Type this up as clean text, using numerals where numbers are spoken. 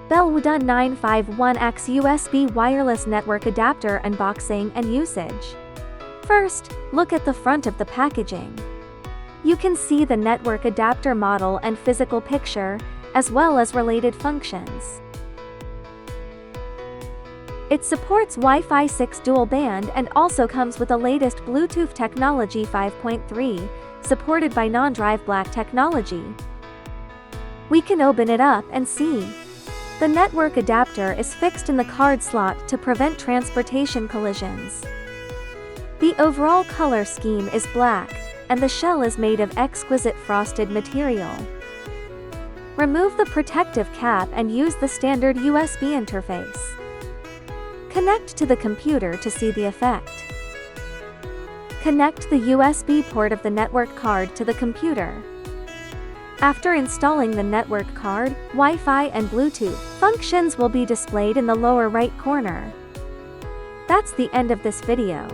BL-WDN951AX USB wireless network adapter unboxing and usage. First, look at the front of the packaging. You can see the network adapter model and physical picture, as well as related functions. It supports Wi-Fi 6 dual band and also comes with the latest Bluetooth technology 5.3, supported by non-drive black technology. We can open it up and see. The network adapter is fixed in the card slot to prevent transportation collisions. The overall color scheme is black, and the shell is made of exquisite frosted material. Remove the protective cap and use the standard USB interface. Connect to the computer to see the effect. Connect the USB port of the network card to the computer. After installing the network card, Wi-Fi and Bluetooth functions will be displayed in the lower right corner. That's the end of this video.